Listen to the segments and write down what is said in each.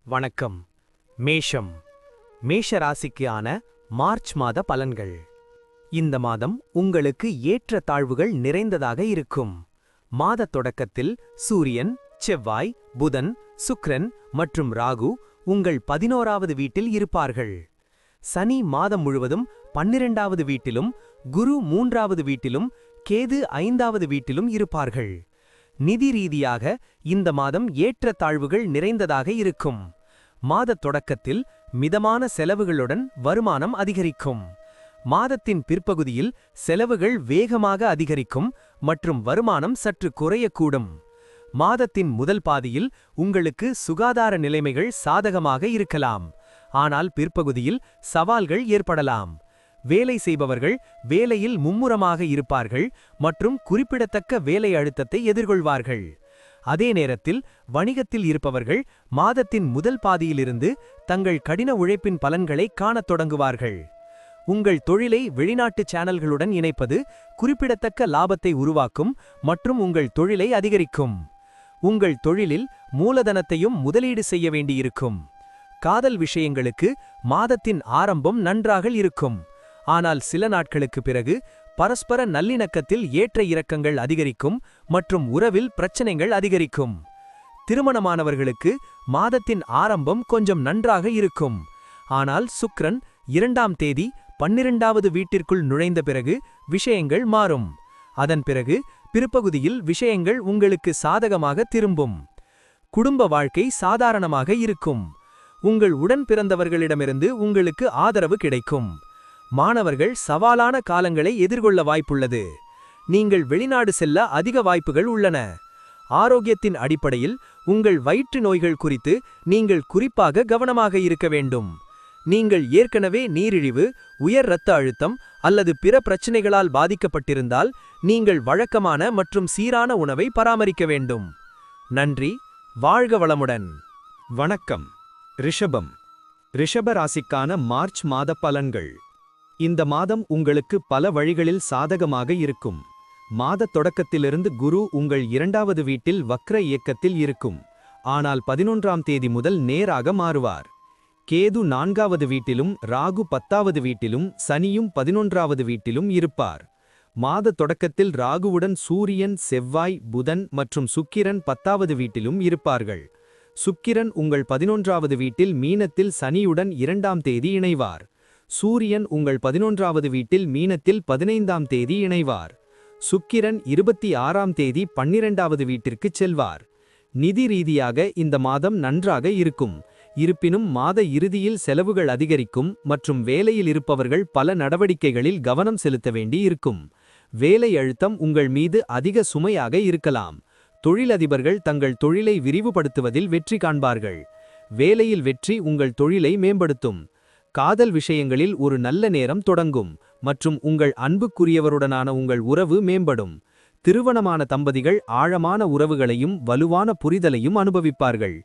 வணக்கம். மேஷம். மேஷ ராசிக்கு ஆன மார்ச் மாத பலன்கள். இந்த மாதம் உங்களுக்கு ஏற்ற தாழ்வுகள் நிறைந்ததாக இருக்கும். மாத தொடக்கத்தில் சூரியன், செவ்வாய், புதன், சுக்கிரன் மற்றும் ராகு உங்கள் 11வது வீட்டில் இருப்பார்கள். சனி மாதம் முழுவதும் 12வது வீட்டிலும், குரு 3வது வீட்டிலும், கேது 5வது வீட்டிலும் இருப்பார்கள். நிதி ரீதியாக இந்த மாதம் ஏற்ற தாழ்வுகள் நிறைந்ததாக இருக்கும். மாத தொடக்கத்தில் மிதமான செலவுகளுடன் வருமானம் அதிகரிக்கும். மாதத்தின் பிற்பகுதியில் செலவுகள் வேகமாக அதிகரிக்கும் மற்றும் வருமானம் சற்று குறையக்கூடும். மாதத்தின் முதல் பாதியில் உங்களுக்கு சுகாதார நிலைமைகள் சாதகமாக இருக்கலாம், ஆனால் பிற்பகுதியில் சவால்கள் ஏற்படலாம். வேலை செய்பவர்கள் வேலையில் மும்முரமாக இருப்பார்கள் மற்றும் குறிப்பிடத்தக்க வேலை அழுத்தத்தை எதிர்கொள்வார்கள். அதே நேரத்தில் வணிகத்தில் இருப்பவர்கள் மாதத்தின் முதல் பாதியிலிருந்து தங்கள் கடின உழைப்பின் பலன்களை காணத் தொடங்குவார்கள். உங்கள் தொழிலை வெளிநாட்டு சேனல்களுடன் இணைப்பது குறிப்பிடத்தக்க லாபத்தை உருவாக்கும் மற்றும் உங்கள் தொழிலை அதிகரிக்கும். உங்கள் தொழிலில் மூலதனத்தையும் முதலீடு செய்ய வேண்டியிருக்கும். காதல் விஷயங்களுக்கு மாதத்தின் ஆரம்பம் நன்றாக இருக்கும், ஆனால் சில நாட்களுக்கு பிறகு பரஸ்பர நல்லிணக்கத்தில் ஏற்ற இறக்கங்கள் அதிகரிக்கும் மற்றும் உறவில் பிரச்சனைகள் அதிகரிக்கும். திருமணமானவர்களுக்கு மாதத்தின் ஆரம்பம் கொஞ்சம் நன்றாக இருக்கும், ஆனால் சுக்கிரன் 2ஆம் தேதி 12வது வீட்டிற்குள் நுழைந்த பிறகு விஷயங்கள் மாறும். அதன் பிறகு பிற்பகுதியில் விஷயங்கள் உங்களுக்கு சாதகமாக திரும்பும். குடும்ப வாழ்க்கை சாதாரணமாக இருக்கும். உங்கள் உடன் பிறந்தவர்களிடமிருந்து உங்களுக்கு ஆதரவு கிடைக்கும். மாணவர்கள் சவாலான காலங்களை எதிர்கொள்ள வாய்ப்புள்ளது. நீங்கள் வெளிநாடு செல்ல அதிக வாய்ப்புகள் உள்ளன. ஆரோக்கியத்தின் அடிப்படையில் உங்கள் வயிற்று நோய்கள் குறித்து நீங்கள் குறிப்பாக கவனமாக இருக்க வேண்டும். நீங்கள் ஏற்கனவே நீரிழிவு, உயர் இரத்த அழுத்தம் அல்லது பிற பிரச்சினைகளால் பாதிக்கப்பட்டிருந்தால் நீங்கள் வழக்கமான மற்றும் சீரான உணவை பராமரிக்க வேண்டும். நன்றி. வாழ்க வளமுடன். வணக்கம். ரிஷபம். ரிஷப ராசிக்கான மார்ச் மாத பலன்கள். இந்த மாதம் உங்களுக்கு பல வழிகளில் சாதகமாக இருக்கும். மாத தொடக்கத்திலிருந்து குரு உங்கள் 2வது வீட்டில் வக்ர இயக்கத்தில் இருக்கும், ஆனால் 11ஆம் தேதி முதல் நேராக மாறுவார். கேது 4வது வீட்டிலும், ராகு 10வது வீட்டிலும், சனியும் 11வது வீட்டிலும் இருப்பார். மாத தொடக்கத்தில் ராகுவுடன் சூரியன், செவ்வாய், புதன் மற்றும் சுக்கிரன் 10வது வீட்டிலும் இருப்பார்கள். சுக்கிரன் உங்கள் 11வது வீட்டில் மீனத்தில் சனியுடன் 2ஆம் தேதி இணைவார். சூரியன் உங்கள் 11வது வீட்டில் மீனத்தில் 15ஆம் தேதி இணைவார். சுக்கிரன் 26ஆம் தேதி 12வது வீட்டிற்குச் செல்வார். நிதி ரீதியாக இந்த மாதம் நன்றாக இருக்கும். இருப்பினும் மாத இறுதியில் செலவுகள் அதிகரிக்கும் மற்றும் வேலையில் இருப்பவர்கள் பல நடவடிக்கைகளில் கவனம் செலுத்த வேண்டி இருக்கும். வேலை அழுத்தம் உங்கள் மீது அதிக சுமையாக இருக்கலாம். தொழிலதிபர்கள் தங்கள் தொழிலை விரிவுபடுத்துவதில் வெற்றி காண்பார்கள். வேலையில் வெற்றி உங்கள் தொழிலை மேம்படுத்தும். காதல் விஷயங்களில் ஒரு நல்ல நேரம் தொடங்கும் மற்றும் உங்கள் அன்புக்குரியவருடனான உங்கள் உறவு மேம்படும். திருமணமான தம்பதிகள் ஆழமான உறவுகளையும் வலுவான புரிதலையும் அனுபவிப்பார்கள்.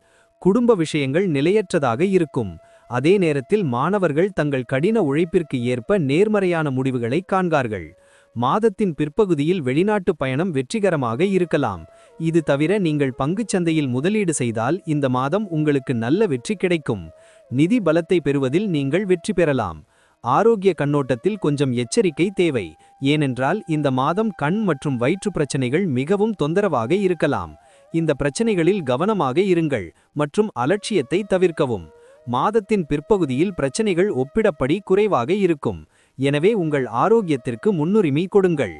குடும்ப விஷயங்கள் நிலையற்றதாக இருக்கும். அதே நேரத்தில் மாணவர்கள் தங்கள் கடின உழைப்பிற்கு ஏற்ப நேர்மறையான முடிவுகளை காண்பார்கள். மாதத்தின் பிற்பகுதியில் வெளிநாட்டு பயணம் வெற்றிகரமாக இருக்கலாம். இது தவிர நீங்கள் பங்குச்சந்தையில் முதலீடு செய்தால் இந்த மாதம் உங்களுக்கு நல்ல வெற்றி கிடைக்கும். நிதி பலத்தை பெறுவதில் நீங்கள் வெற்றி பெறலாம். ஆரோக்கிய கண்ணோட்டத்தில் கொஞ்சம் எச்சரிக்கை தேவை, ஏனென்றால் இந்த மாதம் கண் மற்றும் வயிற்று பிரச்சனைகள் மிகவும் தொந்தரவாக இருக்கலாம். இந்த பிரச்சனைகளில் கவனமாக இருங்கள் மற்றும் அலட்சியத்தை தவிர்க்கவும். மாதத்தின் பிற்பகுதியில் பிரச்சனைகள் ஒப்பிடப்படி குறைவாக இருக்கும், எனவே உங்கள் ஆரோக்கியத்திற்கு முன்னுரிமை கொடுங்கள்.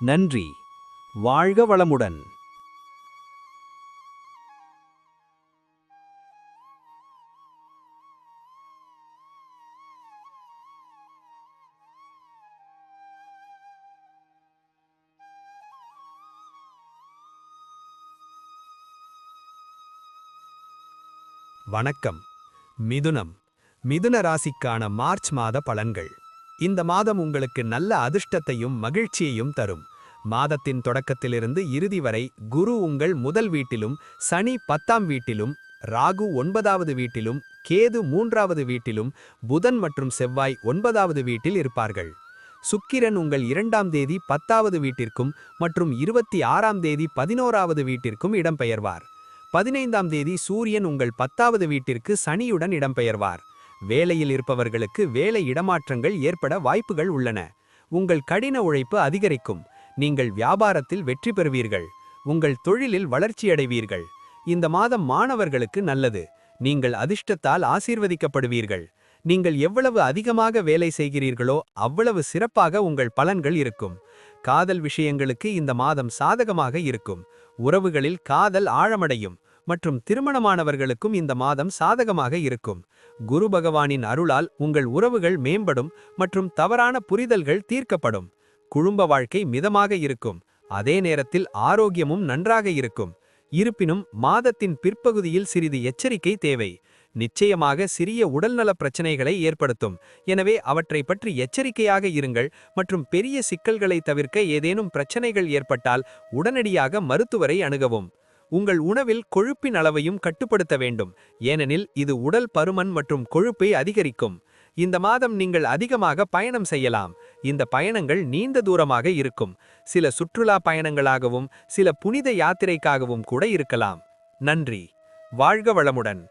நன்றி. வாழ்க வளமுடன். வணக்கம். மிதுனம். மிதுன ராசிக்கான மார்ச் மாத பலன்கள். இந்த மாதம் உங்களுக்கு நல்ல அதிர்ஷ்டத்தையும் மகிழ்ச்சியையும் தரும். மாதத்தின் தொடக்கத்திலிருந்து இறுதி வரை குரு உங்கள் முதல் வீட்டிலும், சனி 10ஆம் வீட்டிலும், ராகு 9வது வீட்டிலும், கேது 3வது வீட்டிலும், புதன் மற்றும் செவ்வாய் 9வது வீட்டில் இருப்பார்கள். சுக்கிரன் உங்கள் 2ஆம் தேதி 10வது வீட்டிற்கும் மற்றும் 26ஆம் தேதி 11வது வீட்டிற்கும் இடம்பெயர்வார். 15ஆம் தேதி சூரியன் உங்கள் 10வது வீட்டிற்கு சனியுடன் இடம்பெயர்வார். வேலையில் இருப்பவர்களுக்கு வேலை இடமாற்றங்கள் ஏற்பட வாய்ப்புகள் உள்ளன. உங்கள் கடின உழைப்பு அதிகரிக்கும். நீங்கள் வியாபாரத்தில் வெற்றி பெறுவீர்கள். உங்கள் தொழிலில் வளர்ச்சியடைவீர்கள். இந்த மாதம் மாணவர்களுக்கு நல்லது. நீங்கள் அதிர்ஷ்டத்தால் ஆசீர்வதிக்கப்படுவீர்கள். நீங்கள் எவ்வளவு அதிகமாக வேலை செய்கிறீர்களோ அவ்வளவு சிறப்பாக உங்கள் பலன்கள் இருக்கும். காதல் விஷயங்களுக்கு இந்த மாதம் சாதகமாக இருக்கும். உறவுகளில் காதல் ஆழமடையும். மற்றும் திருமணமானவர்களுக்கும் இந்த மாதம் சாதகமாக இருக்கும். குரு பகவானின் அருளால் உங்கள் உறவுகள் மேம்படும் மற்றும் தவறான புரிதல்கள் தீர்க்கப்படும். குடும்ப வாழ்க்கை மிதமாக இருக்கும். அதே நேரத்தில் ஆரோக்கியமும் நன்றாக இருக்கும். இருப்பினும் மாதத்தின் பிற்பகுதியில் சிறிது எச்சரிக்கை தேவை. நிச்சயமாக சிறிய உடல்நலப் பிரச்சனைகளை ஏற்படுத்தும். எனவே அவற்றை பற்றி எச்சரிக்கையாக இருங்கள் மற்றும் பெரிய சிக்கல்களை தவிர்க்க ஏதேனும் பிரச்சனைகள் ஏற்பட்டால் உடனடியாக மருத்துவரை அணுகவும். உங்கள் உணவில் கொழுப்பின் அளவையும் கட்டுப்படுத்த வேண்டும். ஏனெனில் இது உடல் பருமன் மற்றும் கொழுப்பை அதிகரிக்கும். இந்த மாதம் நீங்கள் அதிகமாக பயணம் செய்யலாம். இந்த பயணங்கள் நீண்ட தூரமாக இருக்கும். சில சுற்றுலா பயணங்களாகவும் சில புனித யாத்திரைக்காகவும் கூட இருக்கலாம். நன்றி. வாழ்க வளமுடன்.